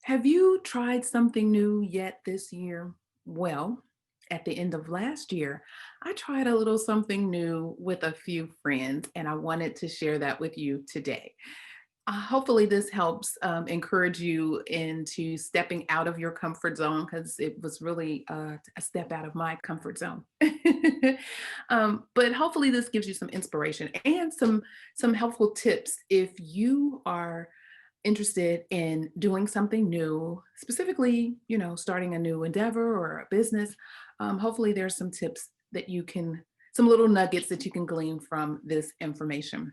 Have you tried something new yet this year? Well, at the end of last year, I tried a little something new with a few friends, and I wanted to share that with you today. Hopefully, this helps encourage you into stepping out of your comfort zone because it was really a step out of my comfort zone. But hopefully, this gives you some inspiration and some helpful tips if you are interested in doing something new, specifically, starting a new endeavor or a business. Hopefully, there's some tips that some little nuggets that you can glean from this information.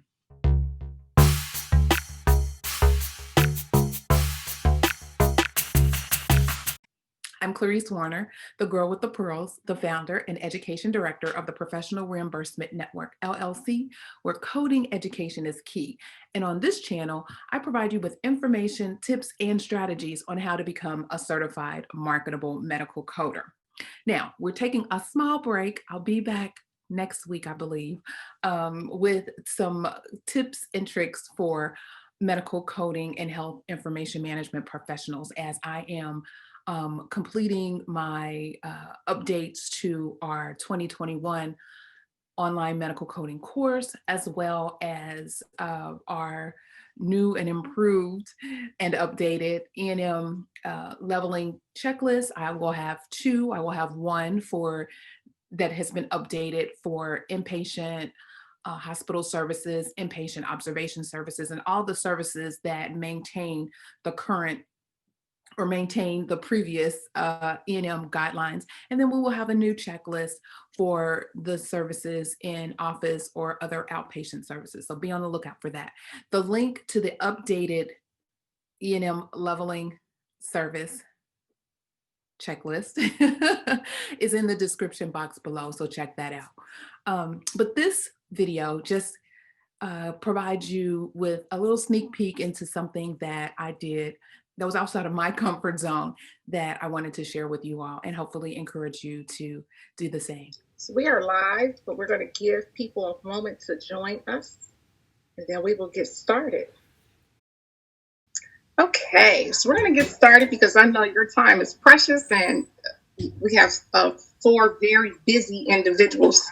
I'm Clarice Warner, the Girl with the Pearls, the founder and education director of the Professional Reimbursement Network, LLC, where coding education is key. And on this channel, I provide you with information, tips, and strategies on how to become a certified marketable medical coder. Now, we're taking a small break. I'll be back next week, I believe, with some tips and tricks for medical coding and health information management professionals as I am completing my updates to our 2021 online medical coding course, as well as our new and improved and updated E&M leveling checklist. I will have two. I will have one for that has been updated for inpatient hospital services, inpatient observation services, and all the services that maintain the current or maintain the previous E&M guidelines. And then we will have a new checklist for the services in office or other outpatient services. So be on the lookout for that. The link to the updated E&M leveling service checklist is in the description box below. So check that out. But this video just provides you with a little sneak peek into something that I did that was outside of my comfort zone that I wanted to share with you all and hopefully encourage you to do the same. So we are live, but we're going to give people a moment to join us, and then we will get started. Okay, so we're going to get started because I know your time is precious, and we have 4 very busy individuals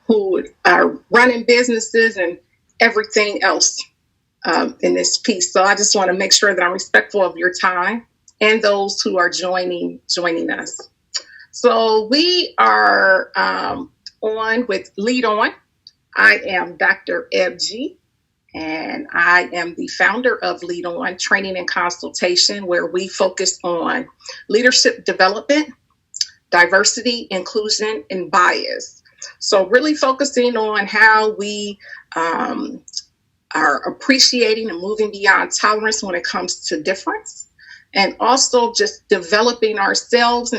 who are running businesses and everything else in this piece. So I just want to make sure that I'm respectful of your time and those who are joining us. So we are on with Lead On. I am Dr. Ivey, and I am the founder of Lead On Training and Consultation, where we focus on leadership development, diversity, inclusion, and bias. So really focusing on how we are appreciating and moving beyond tolerance when it comes to difference, and also just developing ourselves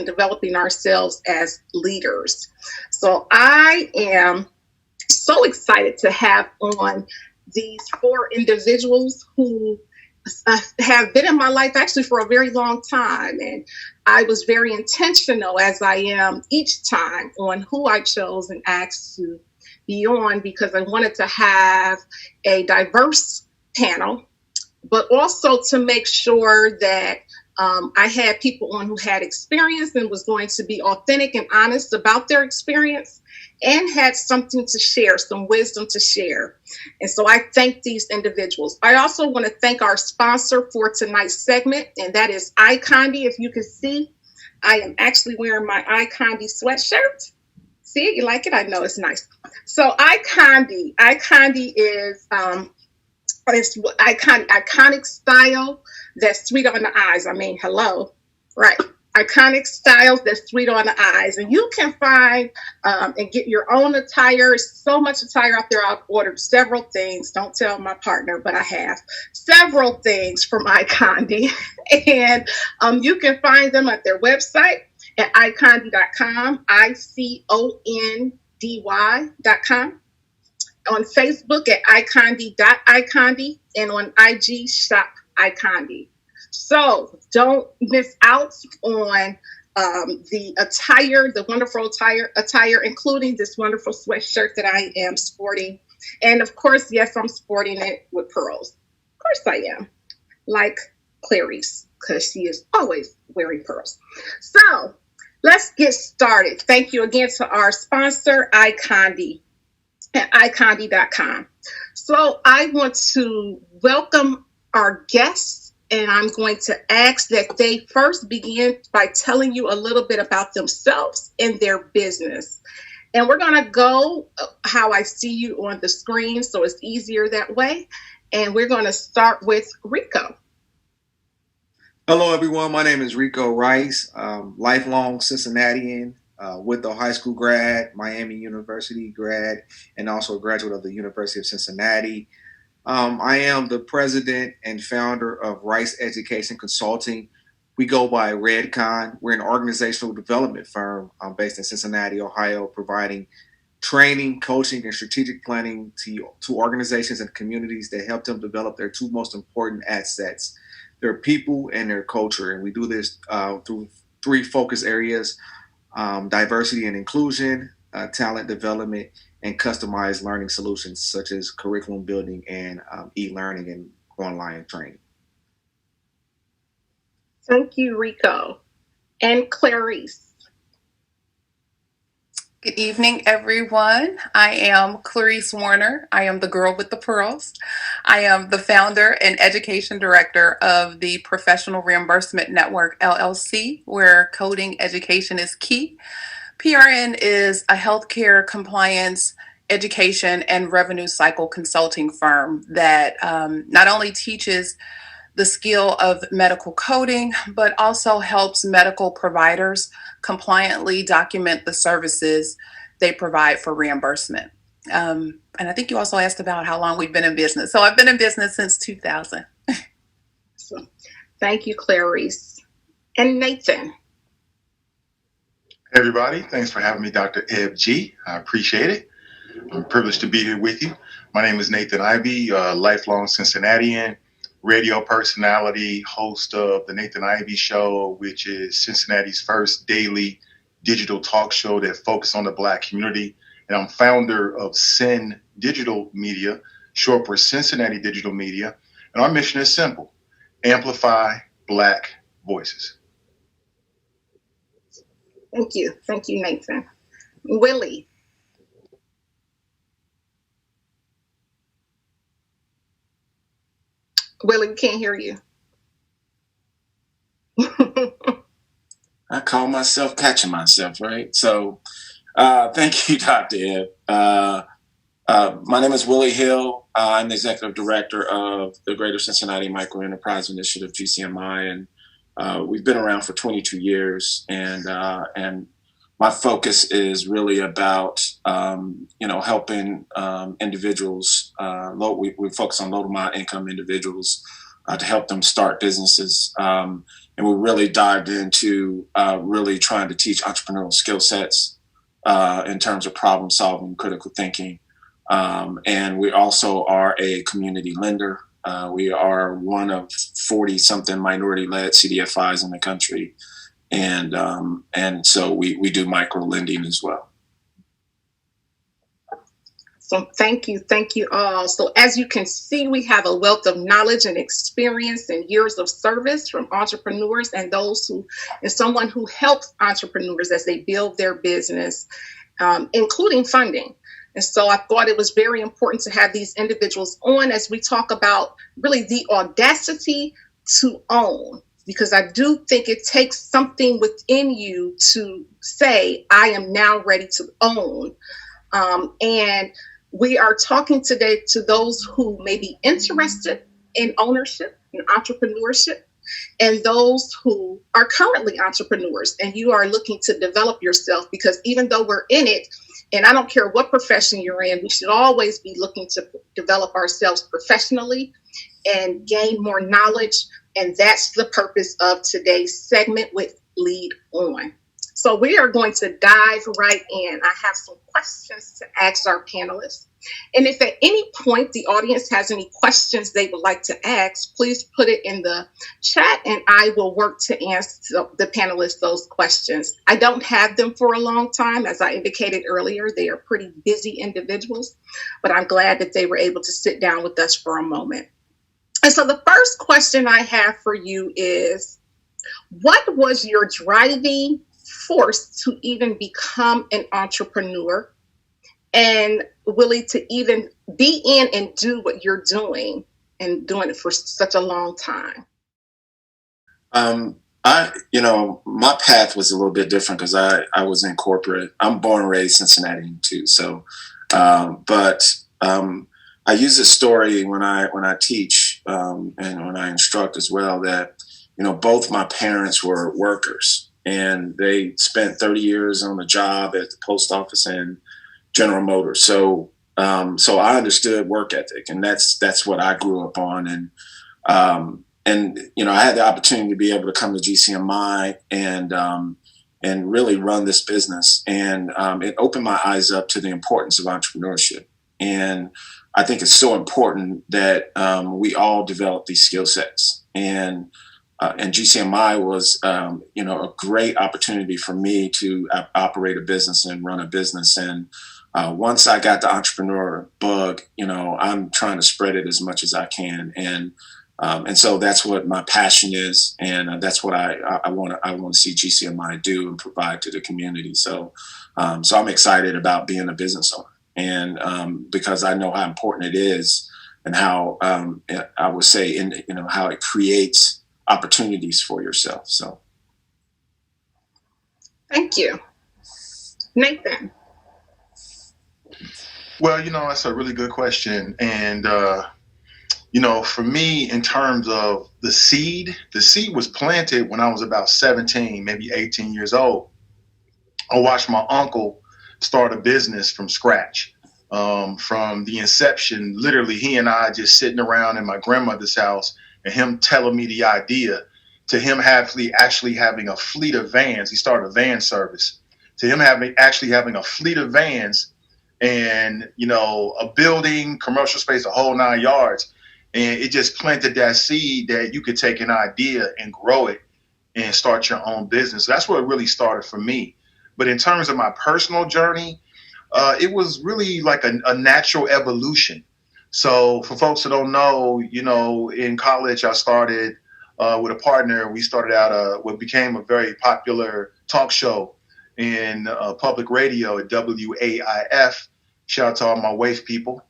as leaders. So I am so excited to have on these 4 individuals who have been in my life actually for a very long time. And I was very intentional, as I am each time, on who I chose and asked to be on, because I wanted to have a diverse panel, but also to make sure that I had people on who had experience and was going to be authentic and honest about their experience and had something to share, some wisdom to share. And so I thank these individuals. I also want to thank our sponsor for tonight's segment, and that is iCondi. If you can see, I am actually wearing my iCondi sweatshirt. See, you like it? I know it's nice. So iCondi is it's iconic style that's sweet on the eyes. I mean, hello, right? Iconic styles that's sweet on the eyes, and you can find and get your own attire. So much attire out there. I've ordered several things. Don't tell my partner, but I have several things from iCondi, and you can find them at their website at iCondi.com, icondy.com, on Facebook at iCondi.iCondi, and on IG shop iCondi. So don't miss out on the attire, the wonderful attire, including this wonderful sweatshirt that I am sporting. And of course, yes, I'm sporting it with pearls. Of course I am, like Clarice. because she is always wearing pearls. So let's get started. Thank you again to our sponsor, iCondi at iCondi.com. So I want to welcome our guests, and I'm going to ask that they first begin by telling you a little bit about themselves and their business. And we're going to go how I see you on the screen, so it's easier that way. And we're going to start with Rico. Hello, everyone. My name is Rico Rice, lifelong Cincinnatian, with a high school grad, Miami University grad, and also a graduate of the University of Cincinnati. I am the president and founder of Rice Education Consulting. We go by REdCon. We're an organizational development firm based in Cincinnati, Ohio, providing training, coaching, and strategic planning to organizations and communities that help them develop their two most important assets, their people and their culture. And we do this through three focus areas: diversity and inclusion, talent development, and customized learning solutions such as curriculum building and e-learning and online training. Thank you, Rico. And Clarice. Good evening, everyone. I am Clarice Warner. I am the girl with the pearls. I am the founder and education director of the Professional Reimbursement Network, LLC, where coding education is key. PRN is a healthcare compliance, education, and revenue cycle consulting firm that not only teaches the skill of medical coding, but also helps medical providers compliantly document the services they provide for reimbursement. And I think you also asked about how long we've been in business. So I've been in business since 2000. So, thank you, Clarice. And Nathan. Hey everybody, thanks for having me, Dr. Eb G. I appreciate it. I'm privileged to be here with you. My name is Nathan Ivey, lifelong Cincinnatian, radio personality, host of the Nathan Ivey Show, which is Cincinnati's first daily digital talk show that focuses on the Black community. And I'm founder of CinDigital Media, short for Cincinnati Digital Media. And our mission is simple: amplify Black voices. Thank you. Thank you, Nathan. Willie. Willie, we can't hear you. I call myself catching myself, right? So thank you, Dr. Ed. My name is Willie Hill. I'm the executive director of the Greater Cincinnati Micro Enterprise Initiative, GCMI, and we've been around for 22 years. And my focus is really about, helping individuals. We focus on low to moderate income individuals to help them start businesses. And we really dived into really trying to teach entrepreneurial skill sets in terms of problem solving, critical thinking. And we also are a community lender. We are one of 40 something minority led CDFIs in the country. And so we do micro lending as well. So thank you all. So as you can see, we have a wealth of knowledge and experience and years of service from entrepreneurs and someone who helps entrepreneurs as they build their business, including funding. And so I thought it was very important to have these individuals on as we talk about really the audacity to own, because I do think it takes something within you to say, I am now ready to own. And we are talking today to those who may be interested in ownership and entrepreneurship, and those who are currently entrepreneurs and you are looking to develop yourself, because even though we're in it, and I don't care what profession you're in, we should always be looking to develop ourselves professionally and gain more knowledge. And that's the purpose of today's segment with Lead On. So we are going to dive right in. I have some questions to ask our panelists. And if at any point the audience has any questions they would like to ask, please put it in the chat and I will work to answer the panelists those questions. I don't have them for a long time. As I indicated earlier, they are pretty busy individuals, but I'm glad that they were able to sit down with us for a moment. And so the first question I have for you is, what was your driving force to even become an entrepreneur, and Willie, to even be in and do what you're doing and doing it for such a long time? My path was a little bit different because I was in corporate. I'm born and raised Cincinnati too. So, but I use this story when I teach and when I instruct as well, that both my parents were workers and they spent 30 years on the job at the post office and General Motors. So I understood work ethic, and that's what I grew up on. And I had the opportunity to be able to come to GCMI and really run this business, and it opened my eyes up to the importance of entrepreneurship. And I think it's so important that we all develop these skill sets. And GCMI was, a great opportunity for me to operate a business and run a business. And once I got the entrepreneur bug, I'm trying to spread it as much as I can. And so that's what my passion is, and that's what I want to see GCMI do and provide to the community. So I'm excited about being a business owner, and because I know how important it is, and how I would say how it creates opportunities for yourself. So, Thank you, Nathan. Well, that's a really good question. And, for me, in terms of the seed was planted when I was about 17, maybe 18 years old. I watched my uncle start a business from scratch, from the inception. Literally, he and I just sitting around in my grandmother's house and him telling me the idea, to him actually having a fleet of vans. He started a van service, to him actually having a fleet of vans and, a building, commercial space, a whole 9 yards. And it just planted that seed that you could take an idea and grow it and start your own business. So that's where it really started for me. But in terms of my personal journey, it was really like a natural evolution. So for folks that don't know, in college, I started with a partner. We started out what became a very popular talk show in public radio at WAIF. Shout out to all my WAIF people.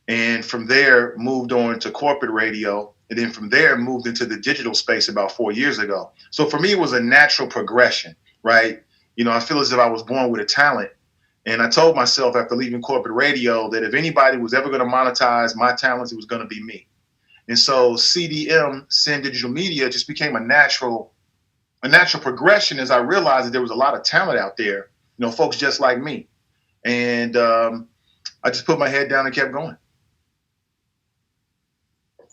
And from there, moved on to corporate radio. And then from there, moved into the digital space about 4 years ago. So for me, it was a natural progression, right? I feel as if I was born with a talent. And I told myself after leaving corporate radio that if anybody was ever going to monetize my talents, it was going to be me. And so CDM, CinDigital Media, just became a natural progression as I realized that there was a lot of talent out there, folks just like me. And I just put my head down and kept going.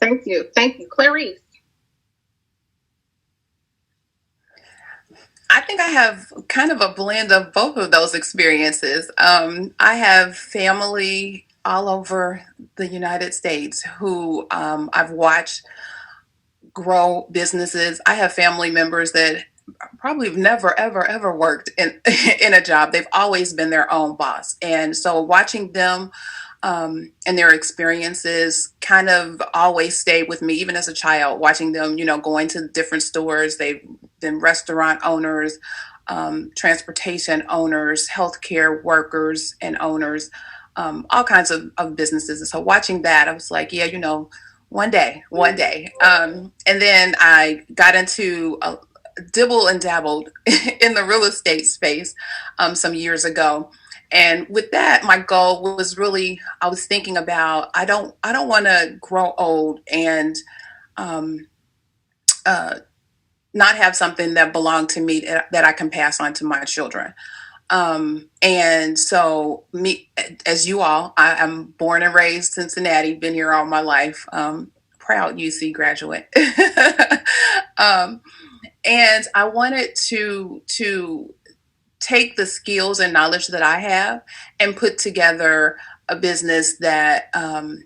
Thank you. Clarice. I think I have kind of a blend of both of those experiences. I have family all over the United States who I've watched grow businesses. I have family members that probably have never, ever, ever worked in in a job. They've always been their own boss. And so watching them and their experiences kind of always stayed with me, even as a child, watching them, going to different stores. They've been restaurant owners, transportation owners, healthcare workers and owners, all kinds of businesses. And so watching that, I was like, yeah, one day. And then I got into dibble and dabbled in the real estate space some years ago. And with that, my goal was really, I was thinking about, I don't want to grow old and not have something that belonged to me that I can pass on to my children. And so me, as you all, I'm born and raised Cincinnati, been here all my life, proud UC graduate. And I wanted to take the skills and knowledge that I have and put together a business that I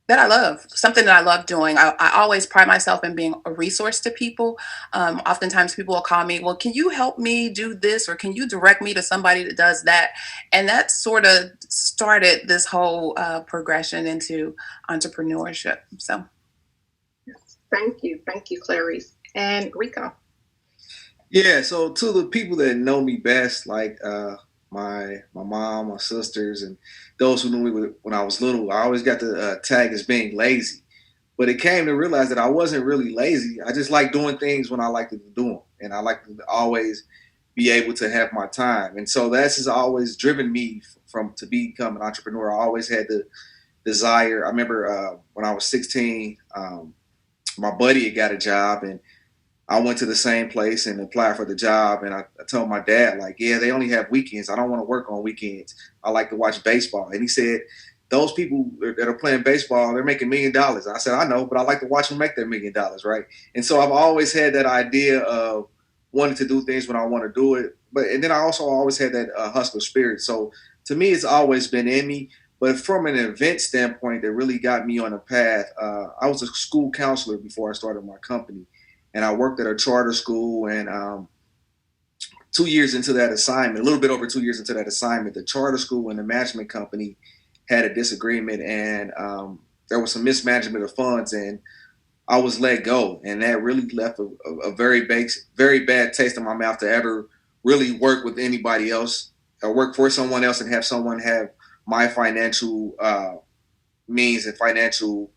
love, something that I love doing. I always pride myself in being a resource to people. Oftentimes people will call me, well, can you help me do this? Or can you direct me to somebody that does that? And that sort of started this whole progression into entrepreneurship. So, Thank you, Clarice and Rico. Yeah, so to the people that know me best, like my mom, my sisters, and those who knew me when I was little, I always got the tag as being lazy. But it came to realize that I wasn't really lazy. I just like doing things when I like to do them, and I like to always be able to have my time. And so that's has always driven me from to become an entrepreneur. I always had the desire. I remember when I was 16, my buddy had got a job, and I went to the same place and applied for the job. And I told my dad, like, yeah, they only have weekends. I don't want to work on weekends. I like to watch baseball. And he said, those people that are playing baseball, they're making $1 million. I said, I know, but I like to watch them make their $1 million, right? And so I've always had that idea of wanting to do things when I want to do it. And then I also always had that hustler spirit. So to me, it's always been in me. But from an event standpoint that really got me on a path, I was a school counselor before I started my company. And I worked at a charter school, and 2 years into that assignment, a little bit over 2 years into that assignment, the charter school and the management company had a disagreement, and there was some mismanagement of funds, and I was let go. And that really left a very bad taste in my mouth to ever really work with anybody else or work for someone else and have someone have my financial means and financial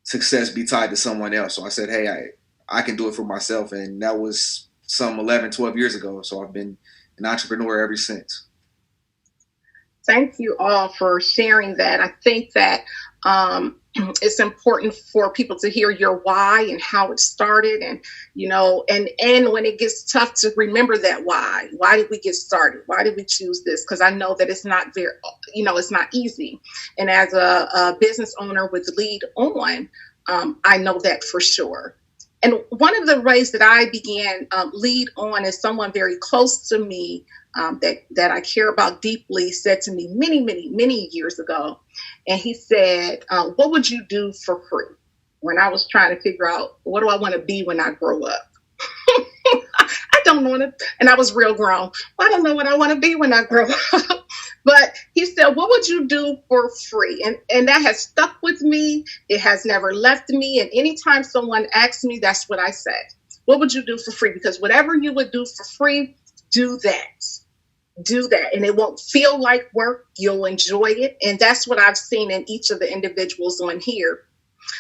success be tied to someone else. So I said, hey, I can do it for myself. And that was some 11, 12 years ago. So I've been an entrepreneur ever since. Thank you all for sharing that. I think that it's important for people to hear your why and how it started, and and when it gets tough, to remember that why. Why did we get started? Why did we choose this? Because I know that it's not it's not easy. And as a business owner with Lead On, I know that for sure. And one of the ways that I began Lead On is someone very close to me that I care about deeply said to me many years ago. And he said, what would you do for free? When I was trying to figure out, what do I want to be when I grow up? I don't want to. And I was real grown. I don't know what I want to be when I grow up. But he said, what would you do for free? And that has stuck with me. It has never left me. And anytime someone asks me, that's what I say. What would you do for free? Because whatever you would do for free, do that. Do that. And it won't feel like work. You'll enjoy it. And that's what I've seen in each of the individuals on here.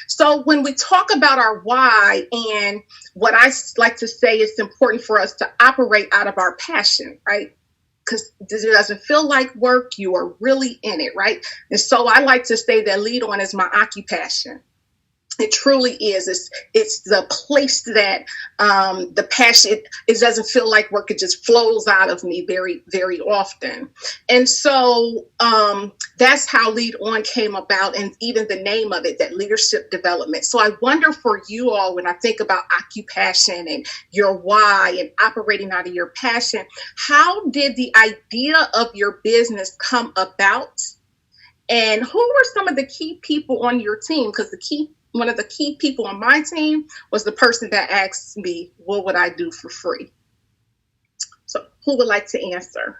So when we talk about our why, and what I like to say, it's important for us to operate out of our passion, right? Because it doesn't feel like work. You are really in it, right? And so I like to say that Lead On is my occupation. It truly is. It's the place that the passion, it doesn't feel like work. It just flows out of me very, very often. And so that's how Lead On came about, and even the name of it, that leadership development. So I wonder for you all, when I think about occupation and your why and operating out of your passion, how did the idea of your business come about? And who were some of the key people on your team? Because one of the key people on my team was the person that asked me, what would I do for free? So who would like to answer?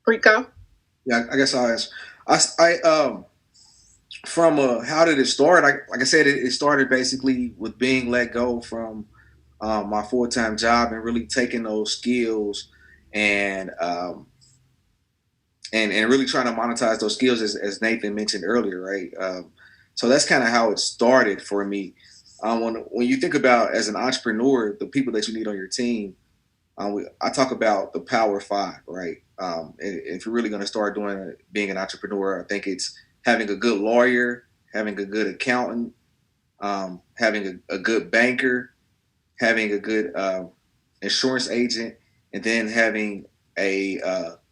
Rico? Yeah, I guess I'll answer. From how did it start? Like I said, it started basically with being let go from my full-time job and really taking those skills and really trying to monetize those skills, as Nathan mentioned earlier, right? So that's kind of how it started for me. When you think about, as an entrepreneur, the people that you need on your team, I talk about the Power Five, right? If you're really going to start being an entrepreneur, I think it's having a good lawyer, having a good accountant, having a good banker, having a good insurance agent, and then having a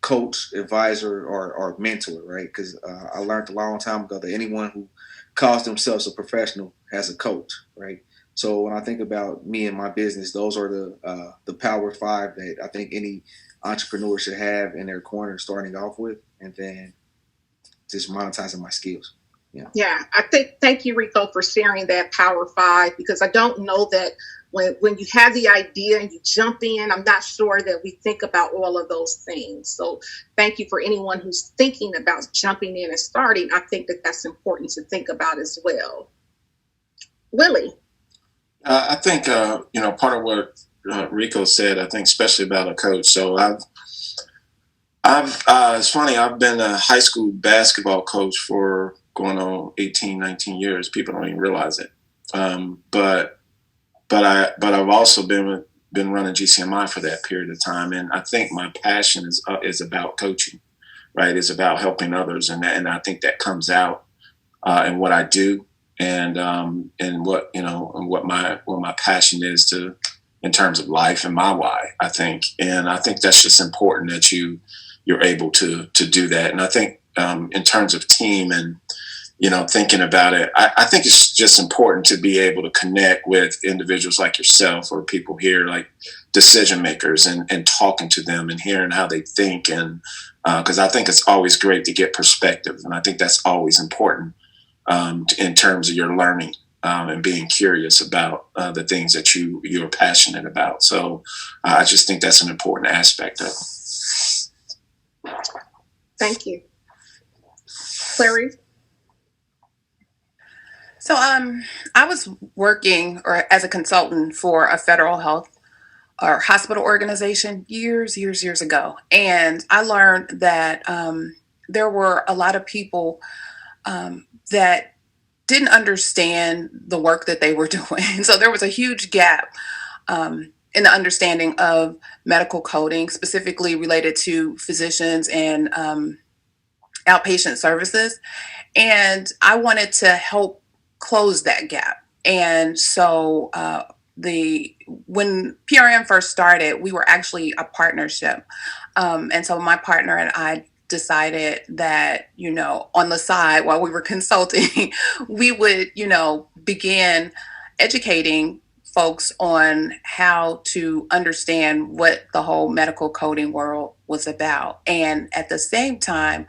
coach, advisor, or mentor, right? Because I learned a long time ago that anyone who calls themselves a professional has a coach, right? So when I think about me and my business, those are the Power Five that I think any entrepreneur should have in their corner, starting off with, and then just monetizing my skills. Yeah. Yeah, thank you, Rico, for sharing that Power Five, because I don't know that when you have the idea and you jump in, I'm not sure that we think about all of those things. So thank you for anyone who's thinking about jumping in and starting. I think that that's important to think about as well. Willie. I think, part of what Rico said, I think especially about a coach. So it's funny, I've been a high school basketball coach for going on 18, 19 years. People don't even realize it. But I've also been running GCMI for that period of time. And I think my passion is about coaching, right? It's about helping others. And I think that comes out in what I do and what my passion is in terms of life and my why, I think. And I think that's just important that you're able to do that. And I think in terms of team and, thinking about it, I think it's just important to be able to connect with individuals like yourself or people here, like decision makers, and talking to them and hearing how they think. And because I think it's always great to get perspective. And I think that's always important in terms of your learning and being curious about the things that you're passionate about. So I just think that's an important aspect of it. Thank you. Clarice? So I was working as a consultant for a federal health or hospital organization years ago. And I learned that there were a lot of people that didn't understand the work that they were doing. So there was a huge gap in the understanding of medical coding, specifically related to physicians and outpatient services. And I wanted to help close that gap. And so when PRM first started, we were actually a partnership. And so my partner and I decided that, on the side while we were consulting, we would, begin educating folks on how to understand what the whole medical coding world was about. And at the same time,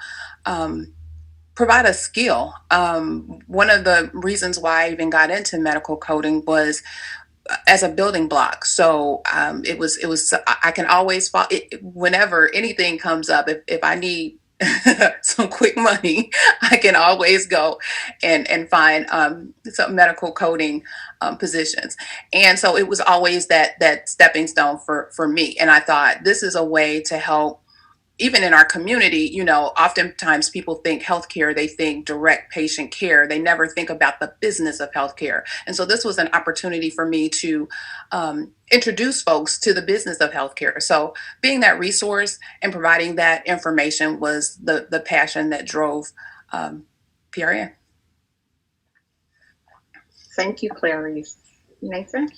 provide a skill. One of the reasons why I even got into medical coding was as a building block. So it was I can always whenever anything comes up, if I need some quick money, I can always go and find some medical coding positions. And so it was always that stepping stone for me. And I thought this is a way to help. Even in our community, oftentimes people think healthcare, they think direct patient care. They never think about the business of healthcare. And so this was an opportunity for me to introduce folks to the business of healthcare. So being that resource and providing that information was the passion that drove PRN. Thank you, Clarice. Nathan?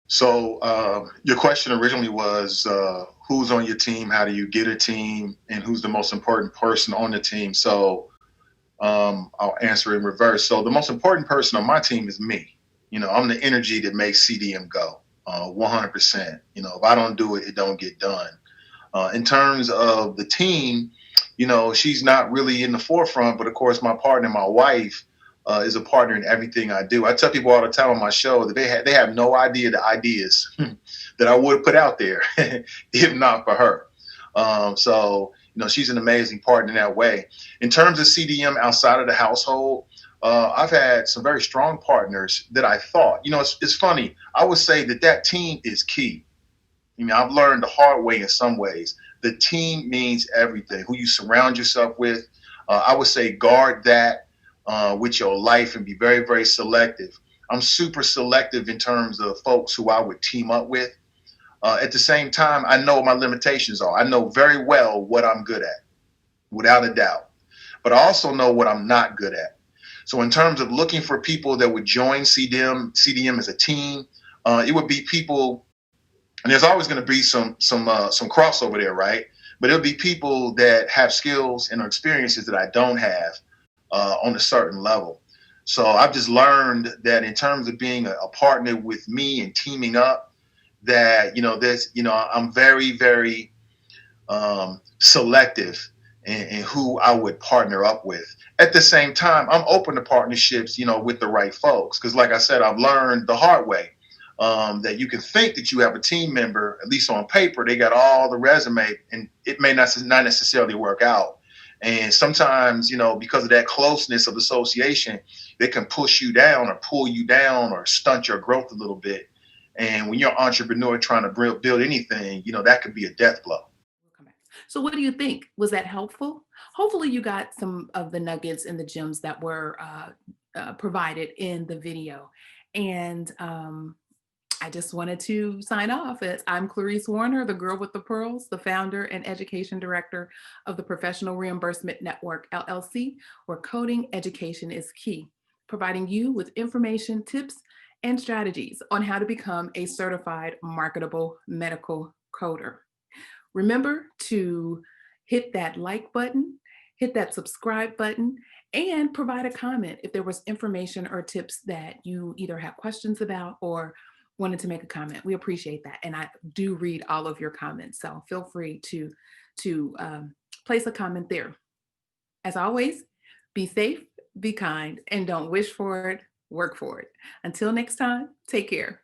So your question originally was who's on your team, how do you get a team, and who's the most important person on the team. So I'll answer in reverse. So the most important person on my team is me. I'm the energy that makes CDM go 100%. If I don't do it, it don't get done. In terms of the team, she's not really in the forefront, but of course my partner, my wife, is a partner in everything I do. I tell people all the time on my show that they have no idea the ideas that I would put out there if not for her. So she's an amazing partner in that way. In terms of CDM outside of the household, I've had some very strong partners that I thought, it's funny. I would say that team is key. I've learned the hard way in some ways. The team means everything. Who you surround yourself with, I would say guard that with your life and be very, very selective. I'm super selective in terms of folks who I would team up with. At the same time, I know what my limitations are. I know very well what I'm good at, without a doubt. But I also know what I'm not good at. So in terms of looking for people that would join CDM as a team, it would be people, and there's always going to be some crossover there, right? But it'll be people that have skills and experiences that I don't have. On a certain level. So I've just learned that in terms of being a partner with me and teaming up, that, I'm very, very selective in who I would partner up with. At the same time, I'm open to partnerships, with the right folks. Because like I said, I've learned the hard way. that you can think that you have a team member, at least on paper, they got all the resume, and it may not necessarily work out. And sometimes, because of that closeness of association, they can push you down or pull you down or stunt your growth a little bit. And when you're an entrepreneur trying to build anything, that could be a death blow. So what do you think? Was that helpful? Hopefully you got some of the nuggets and the gems that were provided in the video. And I just wanted to sign off. I'm Clarice Warner, the girl with the pearls, the founder and education director of the Professional Reimbursement Network, LLC, where coding education is key, providing you with information, tips, and strategies on how to become a certified marketable medical coder. Remember to hit that like button, hit that subscribe button, and provide a comment if there was information or tips that you either have questions about or wanted to make a comment. We appreciate that. And I do read all of your comments. So feel free to place a comment there. As always, be safe, be kind, and don't wish for it, work for it. Until next time, take care.